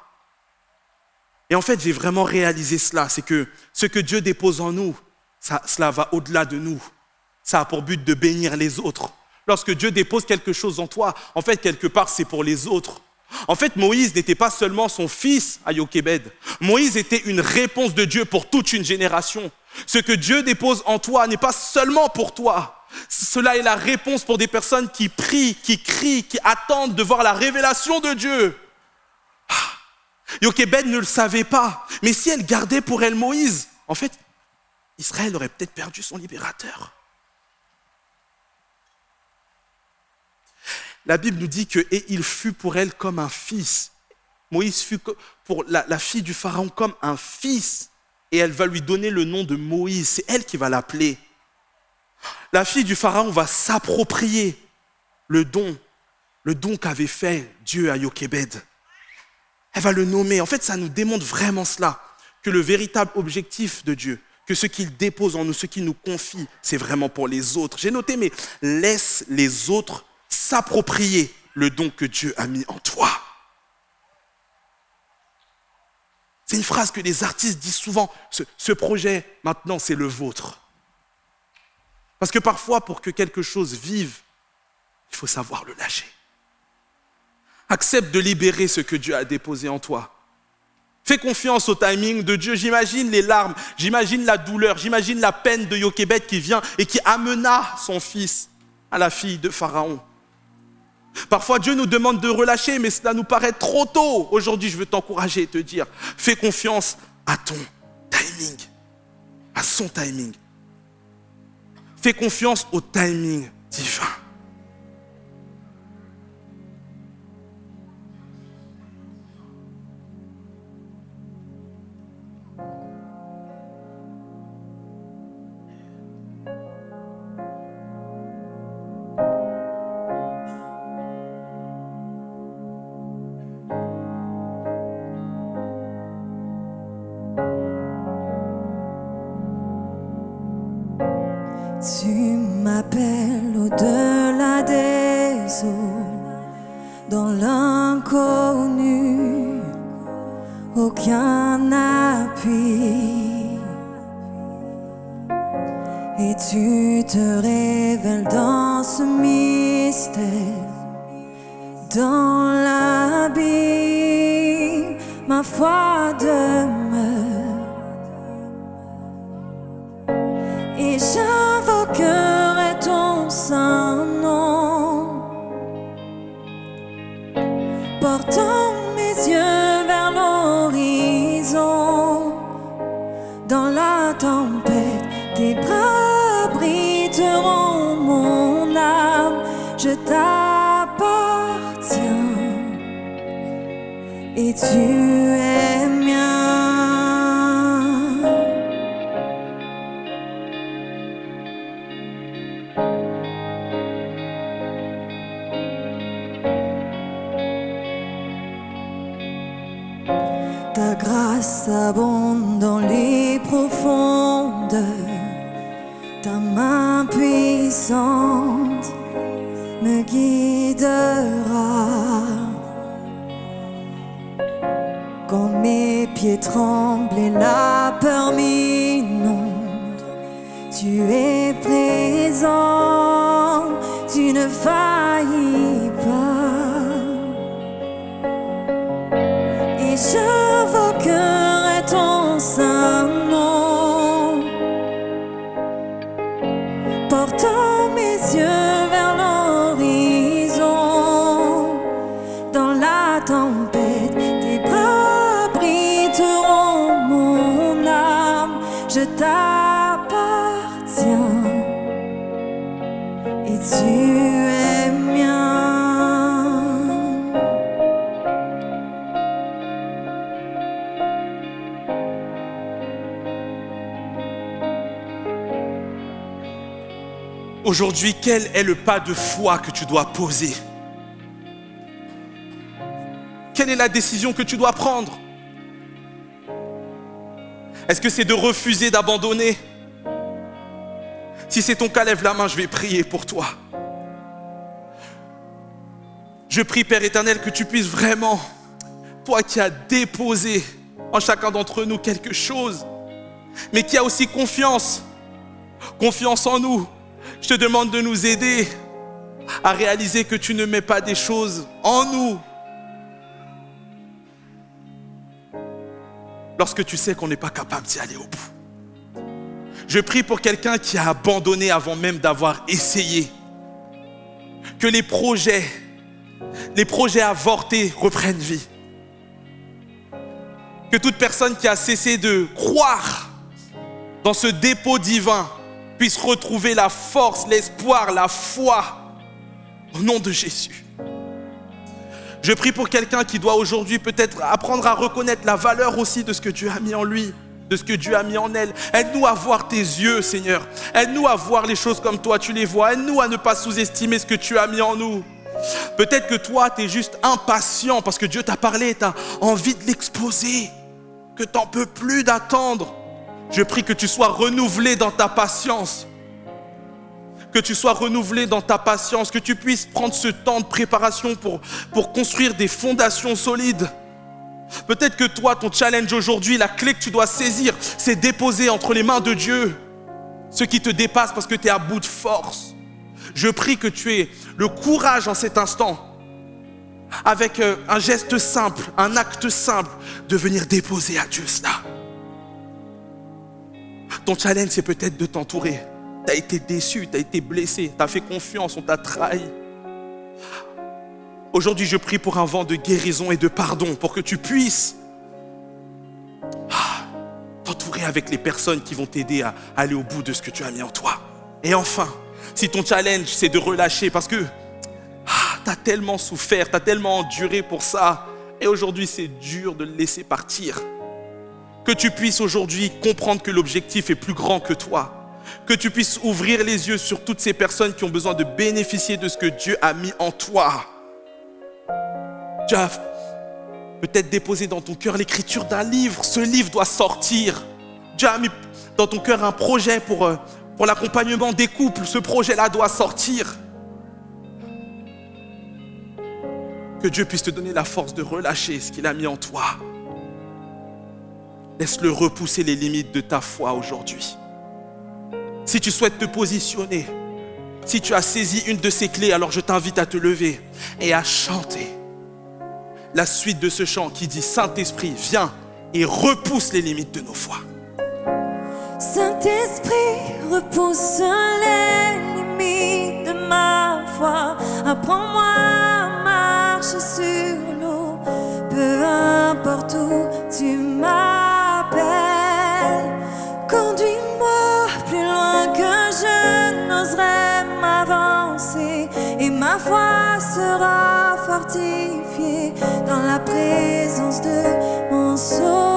Et en fait, j'ai vraiment réalisé cela, c'est que ce que Dieu dépose en nous, cela va au-delà de nous. Ça a pour but de bénir les autres. Lorsque Dieu dépose quelque chose en toi, en fait, quelque part, c'est pour les autres. En fait, Moïse n'était pas seulement son fils à Jochébed. Moïse était une réponse de Dieu pour toute une génération. Ce que Dieu dépose en toi n'est pas seulement pour toi. Cela est la réponse pour des personnes qui prient, qui crient, qui attendent de voir la révélation de Dieu. Jochébed ne le savait pas, mais si elle gardait pour elle Moïse, en fait, Israël aurait peut-être perdu son libérateur. La Bible nous dit que « et il fut pour elle comme un fils ». Moïse fut pour la fille du Pharaon comme un fils, et elle va lui donner le nom de Moïse. C'est elle qui va l'appeler. La fille du Pharaon va s'approprier le don qu'avait fait Dieu à Jochébed. Elle va le nommer. En fait, ça nous démontre vraiment cela, que le véritable objectif de Dieu, que ce qu'il dépose en nous, ce qu'il nous confie, c'est vraiment pour les autres. J'ai noté, mais laisse les autres s'approprier le don que Dieu a mis en toi. C'est une phrase que les artistes disent souvent, ce projet, maintenant, c'est le vôtre. Parce que parfois, pour que quelque chose vive, il faut savoir le lâcher. Accepte de libérer ce que Dieu a déposé en toi. Fais confiance au timing de Dieu. J'imagine les larmes, j'imagine la douleur, j'imagine la peine de Jochebed qui vient et qui amena son fils à la fille de Pharaon. Parfois, Dieu nous demande de relâcher, mais cela nous paraît trop tôt. Aujourd'hui, je veux t'encourager et te dire, fais confiance à ton timing, à son timing. Fais confiance au timing divin. Tu m'appelles au-delà des eaux, dans l'inconnu, aucun appui. Et tu te révèles dans ce mystère, dans l'abîme, ma foi demeure. Et j'invoquerai ton saint nom, portant mes yeux vers l'horizon. Dans la tempête, tes bras abriteront mon âme. Je t'appartiens et tu es mien. Ta grâce abonde dans les profondeurs, ta main puissante me guidera. Quand mes pieds tremblent et la peur m'inonde, tu es présent, tu ne faillis pas. Et j'invoquerai ton saint nom, portant mes yeux vers l'horizon. Dans la tempête, tes bras abriteront mon âme. Je t'appartiens et tu es mien. Aujourd'hui, quel est le pas de foi que tu dois poser? Quelle est la décision que tu dois prendre? Est-ce que c'est de refuser d'abandonner? Si c'est ton cas, lève la main, je vais prier pour toi. Je prie, Père éternel, que tu puisses vraiment, toi qui as déposé en chacun d'entre nous quelque chose, mais qui a aussi confiance en nous. Je te demande de nous aider à réaliser que tu ne mets pas des choses en nous lorsque tu sais qu'on n'est pas capable d'y aller au bout. Je prie pour quelqu'un qui a abandonné avant même d'avoir essayé. Que les projets avortés reprennent vie. Que toute personne qui a cessé de croire dans ce dépôt divin puisse retrouver la force, l'espoir, la foi au nom de Jésus. Je prie pour quelqu'un qui doit aujourd'hui peut-être apprendre à reconnaître la valeur aussi de ce que Dieu a mis en lui, de ce que Dieu a mis en elle. Aide-nous à voir tes yeux, Seigneur. Aide-nous à voir les choses comme toi, tu les vois. Aide-nous à ne pas sous-estimer ce que tu as mis en nous. Peut-être que toi, tu es juste impatient parce que Dieu t'a parlé, tu as envie de l'exposer, que tu n'en peux plus d'attendre. Je prie que tu sois renouvelé dans ta patience. Que tu sois renouvelé dans ta patience, que tu puisses prendre ce temps de préparation pour construire des fondations solides. Peut-être que toi, ton challenge aujourd'hui, la clé que tu dois saisir, c'est déposer entre les mains de Dieu ce qui te dépasse parce que tu es à bout de force. Je prie que tu aies le courage en cet instant avec un geste simple, un acte simple, de venir déposer à Dieu cela. Ton challenge, c'est peut-être de t'entourer. Tu as été déçu, tu as été blessé, tu as fait confiance, on t'a trahi. Aujourd'hui, je prie pour un vent de guérison et de pardon, pour que tu puisses t'entourer avec les personnes qui vont t'aider à aller au bout de ce que tu as mis en toi. Et enfin, si ton challenge, c'est de relâcher, parce que tu as tellement souffert, tu as tellement enduré pour ça, et aujourd'hui, c'est dur de le laisser partir. Que tu puisses aujourd'hui comprendre que l'objectif est plus grand que toi. Que tu puisses ouvrir les yeux sur toutes ces personnes qui ont besoin de bénéficier de ce que Dieu a mis en toi. Tu as peut-être déposé dans ton cœur l'écriture d'un livre. Ce livre doit sortir. Dieu a mis dans ton cœur un projet pour l'accompagnement des couples. Ce projet-là doit sortir. Que Dieu puisse te donner la force de relâcher ce qu'il a mis en toi. Laisse-le repousser les limites de ta foi aujourd'hui. Si tu souhaites te positionner, si tu as saisi une de ces clés, alors je t'invite à te lever et à chanter la suite de ce chant qui dit « Saint-Esprit, viens et repousse les limites de nos foi. » Saint-Esprit, repousse les limites de ma foi. Apprends-moi à marcher sur l'eau, peu importe où tu m'appelles. Conduis-moi plus loin que je n'oserais m'avancer, et ma foi sera fortifiée dans la présence de mon Sauveur.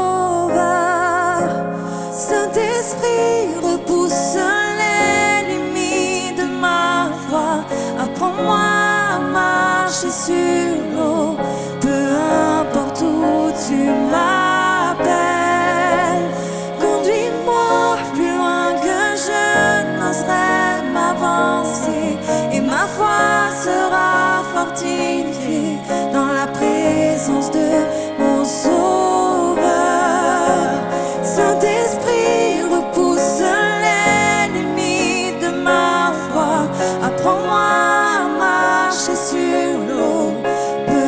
Saint-Esprit, repousse les limites de ma foi. Apprends-moi à marcher sur l'eau, peu importe où tu m'appelles. Conduis-moi plus loin que je n'oserais m'avancer, et ma foi sera fortifiée dans la présence de mon Sauveur. Saint-Esprit, repousse les limites de ma foi. Apprends-moi à marcher sur l'eau, peu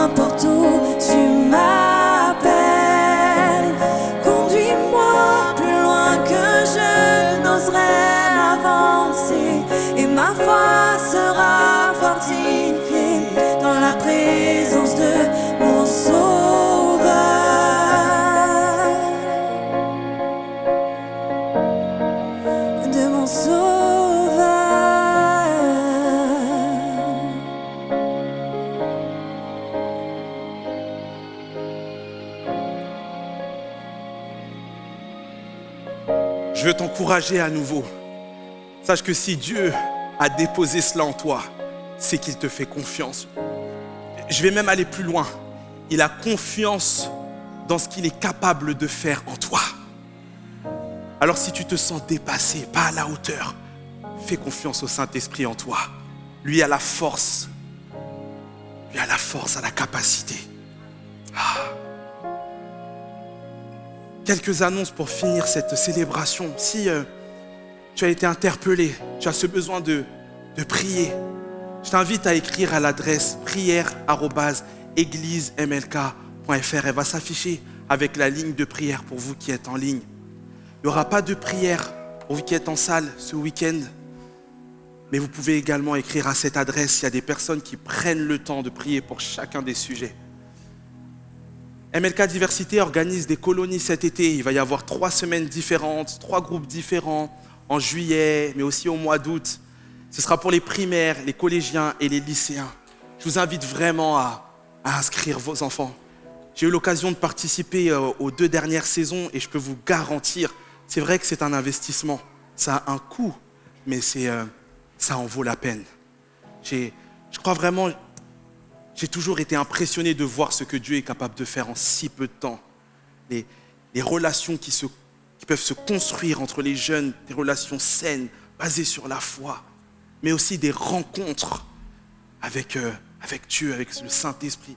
importe où tu m'appelles. Conduis-moi plus loin que je n'oserais avancer, et ma foi sera fortifiée dans la présence de mon Sauveur. De mon Sauveur. Je veux t'encourager à nouveau. Sache que si Dieu a déposé cela en toi, c'est qu'il te fait confiance. Je vais même aller plus loin. Il a confiance dans ce qu'il est capable de faire en toi. Alors si tu te sens dépassé, pas à la hauteur, fais confiance au Saint-Esprit en toi. Lui a la force. Lui a la force, a la capacité. Quelques annonces pour finir cette célébration. Si tu as été interpellé, tu as ce besoin de prier, je t'invite à écrire à l'adresse prière@églisemlk.fr. Elle va s'afficher avec la ligne de prière pour vous qui êtes en ligne. Il n'y aura pas de prière pour vous qui êtes en salle ce week-end, mais vous pouvez également écrire à cette adresse. Il y a des personnes qui prennent le temps de prier pour chacun des sujets. MLK Diversité organise des colonies cet été. Il va y avoir 3 semaines différentes, 3 groupes différents en juillet, mais aussi au mois d'août. Ce sera pour les primaires, les collégiens et les lycéens. Je vous invite vraiment à inscrire vos enfants. J'ai eu l'occasion de participer aux 2 dernières saisons et je peux vous garantir, c'est vrai que c'est un investissement. Ça a un coût, mais ça en vaut la peine. Je crois vraiment, j'ai toujours été impressionné de voir ce que Dieu est capable de faire en si peu de temps. Les relations qui peuvent se construire entre les jeunes, des relations saines, basées sur la foi, mais aussi des rencontres avec Dieu, avec le Saint-Esprit.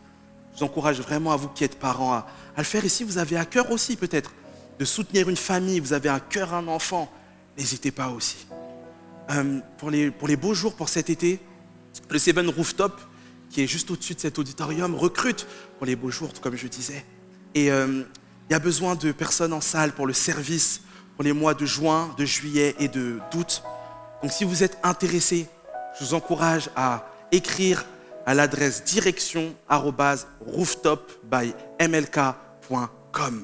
Je vous encourage vraiment à vous qui êtes parents à le faire. Et si vous avez à cœur aussi peut-être de soutenir une famille, vous avez à cœur un enfant, n'hésitez pas aussi. Pour les beaux jours pour cet été, le Seven Rooftop qui est juste au-dessus de cet auditorium, recrute pour les beaux jours, comme je disais. Et il y a besoin de personnes en salle pour le service, pour les mois de juin, de juillet et d'août. Donc si vous êtes intéressés, je vous encourage à écrire à l'adresse direction@rooftopbymlk.com.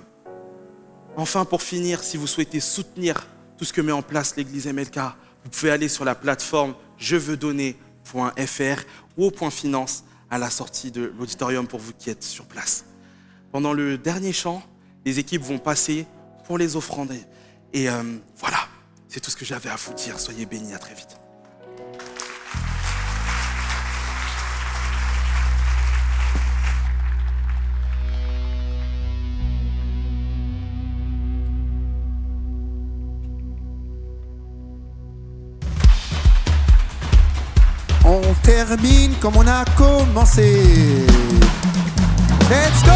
Enfin, pour finir, si vous souhaitez soutenir tout ce que met en place l'église MLK, vous pouvez aller sur la plateforme jeveusdonner.fr ou au point finance à la sortie de l'auditorium pour vous qui êtes sur place. Pendant le dernier chant, les équipes vont passer pour les offrandes. Et voilà, c'est tout ce que j'avais à vous dire. Soyez bénis, à très vite. On termine comme on a commencé. Let's go!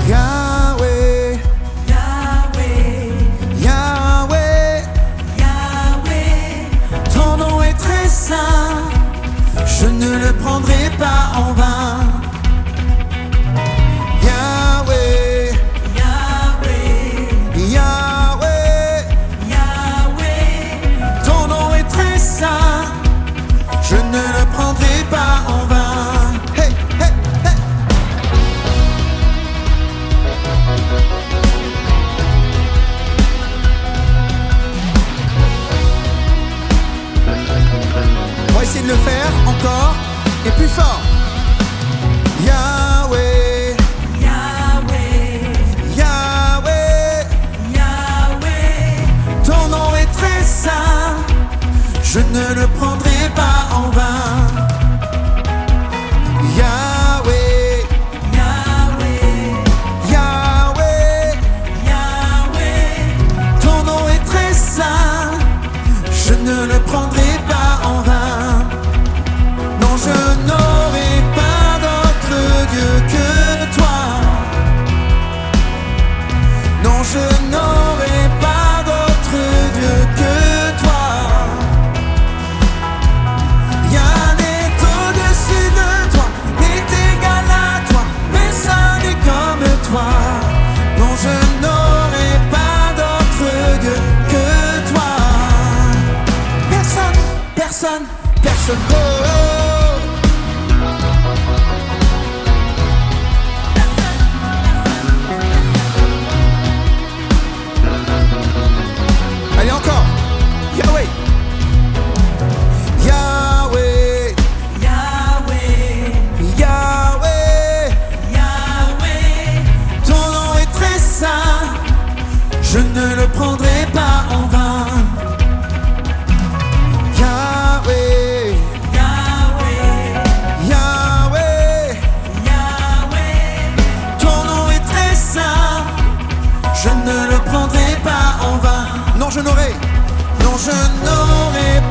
Yahweh, Yahweh, Yahweh, Yahweh, ton nom est très saint, je ne le prendrai pas en vain. Yahweh, Yahweh, Yahweh, Yahweh, ton nom est très saint, je ne le prendrai pas en vain. Hey, hey, hey. On va essayer de le faire encore et plus fort. Yahweh, Yahweh, Yahweh, Yahweh, ton nom est très saint, je ne le prendrai pas en vain. Yahweh, Yahweh, Yahweh, Yahweh, ton nom est très saint, je ne le prendrai pas en vain. Non, je n'aurai pas d'autre Dieu que toi. Non, je n'aurai pas d'autre Dieu que toi. Rien n'est au-dessus de toi, n'est égal à toi, personne n'est comme toi. Non, je n'aurai pas d'autre Dieu que toi. Personne, personne, personne. Oh, oh. Allez encore. Yahweh, Yahweh, Yahweh, Yahweh, Yahweh, ton nom est très saint, je ne le prendrai pas en vain. Yahweh, Yahweh, Yahweh, Yahweh, ton nom est très saint, je ne le prendrai pas en vain. Non, je n'aurai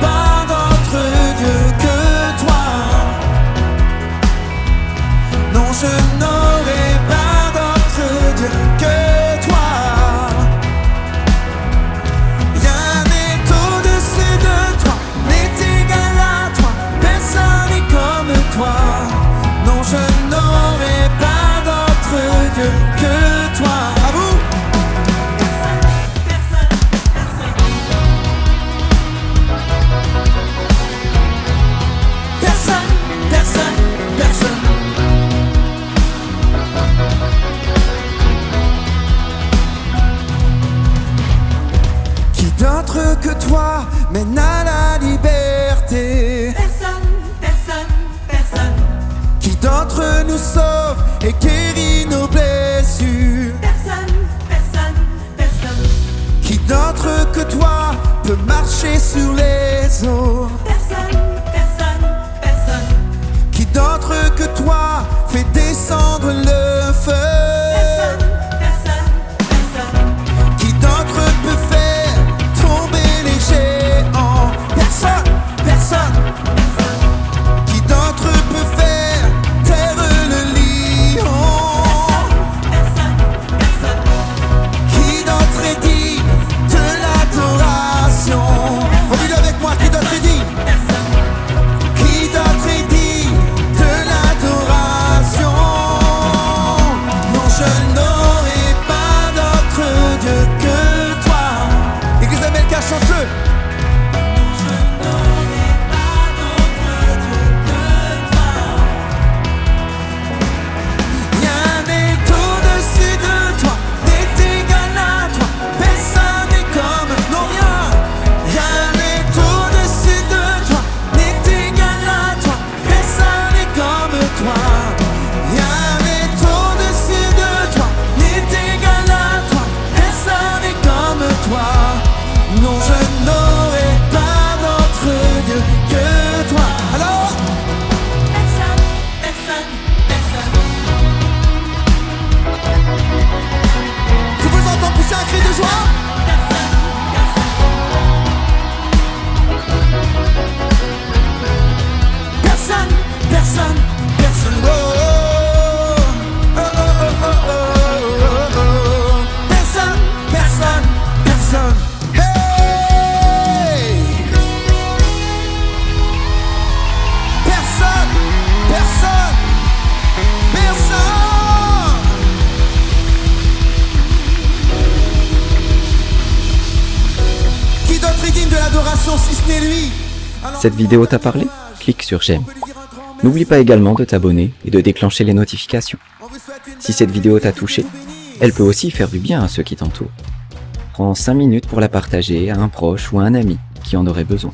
pas d'autre Dieu que toi. Non, je n'aurai pas d'autre Dieu que toi. Rien n'est au-dessus de toi, n'est égal à toi, personne n'est comme toi. Non, je n'aurai pas d'autre Dieu que toi. À vous. personne, Personne, personne. Qui d'autre que toi mène à la liberté? personne, personne, personne, Qui d'autre nous sauve et guérit nos blessures? personne, personne, personne, Qui d'autre que toi peut marcher sur les eaux? personne, personne, personne, Qui d'autre que toi fait descendre le feu? personne, personne, personne, Qui d'autre peut faire tomber les géants? Personne, personne. Qui d'autre peut faire taire le lion? l'adoration si ce n'est lui. Cette vidéo t'a parlé? Clique sur j'aime. N'oublie pas également de t'abonner et de déclencher les notifications. Si cette vidéo t'a touché, elle peut aussi faire du bien à ceux qui t'entourent. Prends 5 minutes pour la partager à un proche ou à un ami qui en aurait besoin.